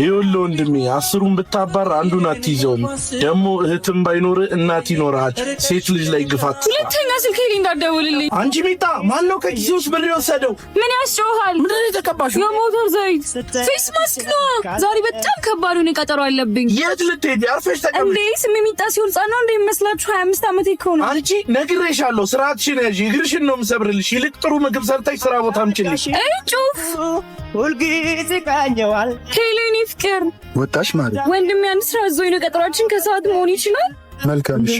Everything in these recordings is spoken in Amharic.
ይኸውልህ ወንድሜ 10ን ብታባር አንዱን አትይዘውም። ደግሞ እህትም ባይኖር እናት ይኖርሃል። ሴት ልጅ ላይ ግፋት። ሁለተኛ ስልክ ላይ እንዳትደውልልኝ። አንቺ ሚጣ ማን ነው ከጊዜ ውስጥ ብር የወሰደው? ምን ያስጨውሃል? ምን ነው የተቀባሽው? የሞተር ዘይት ፌስ ማስክ ነው። ዛሬ በጣም ከባድ ነው፣ ቀጠሮ አለብኝ። የት ልትሄጂ? አርፈሽ ተቀመጪ። እንዴ ስሜ ሚጣ ሲሆን ጻና እንደ ይመስላችሁ 25 ዓመቴ እኮ ነው። አንቺ ነግሬሻለሁ፣ ስርዓትሽን ያዢ። እግርሽን ነው የምሰብርልሽ። ይልቅ ጥሩ ምግብ ሰርተሽ ስራ ቦታ አምጪልሽ። ጩፍ ሁልጊዜ ቃኘዋል። ሄሌኒ ፍቅር ወጣሽ ማለት ወንድም ያን ስራ ዞይ ነው። ቀጠሯችን ከሰዓት መሆን ይችላል። መልካም እሺ።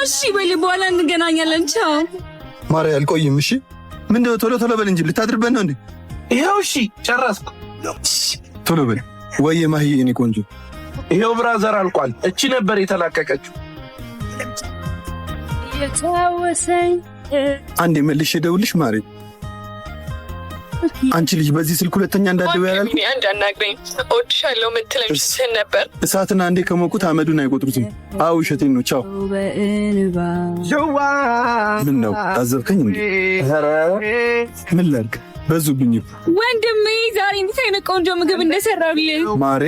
እሺ በል በኋላ እንገናኛለን። ቻው ማርያ። አልቆይም። እሺ ምንድነው? ቶሎ በል እንጂ ልታድርበን ነው እንዴ? ይሄው እሺ ጨረስኩ። ቶሎ በል ወይ ማሂ። እኔ ቆንጆ ይሄው ብራዘር አልቋል። እቺ ነበር የተላቀቀችው። የታወሰኝ አንዴ መልሼ ደውልሽ ማርያ። አንቺ ልጅ በዚህ ስልክ ሁለተኛ እንዳትደውይ ያላልኩ? አንድ አናግረኝ እወድሻለሁ የምትለኝ ስትል ነበር። እሳትና አንዴ ከሞቁት አመዱን አይቆጥሩትም። አዎ ውሸቴን ነው። ቻው። ምን ነው ታዘብከኝ እንዴ? ኧረ ምን ላድርግ? በዙብኝ ወንድሜ ዛሬ እንዴት አይነት ቆንጆ ምግብ እንደሰራልኝ ማሬ።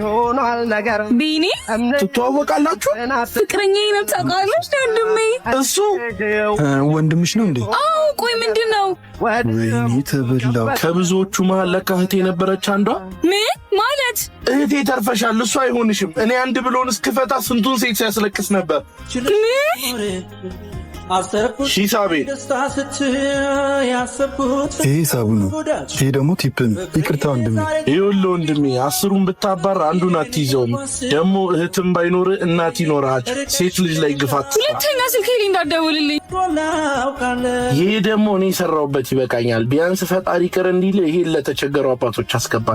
ሆኗል ነገር ቢኒ ትተዋወቃላችሁ? ፍቅረኛዬ ነው ታውቃለች። ወንድሜ እሱ ወንድምሽ ነው እንዴ? አዎ። ቆይ ምንድን ነው? ወይኔ ተበላው። ከብዙዎቹ መሀል ለካ እህቴ የነበረች አንዷ። ምን ማለት? እህቴ ተርፈሻል፣ እሱ አይሆንሽም። እኔ አንድ ብሎን እስክፈታ ስንቱን ሴት ሲያስለቅስ ነበር። ሂሳቤ ይሄ ሂሳቡ ነው። ይሄ ደግሞ ቲፕ ነው። ይቅርታ ወንድሜ። ይኸውልህ ወንድሜ 10ን ብታባር አንዱን አትይዘውም። ደግሞ እህትም ባይኖር እናት ይኖርሃል። ሴት ልጅ ላይ ግፋት። ሁለተኛ ስልክ ላይ እንዳትደውልልኝ። ይሄ ደግሞ እኔ የሰራሁበት ይበቃኛል። ቢያንስ ፈጣሪ ቅር እንዲል ይሄን ለተቸገሩ አባቶች አስገባ።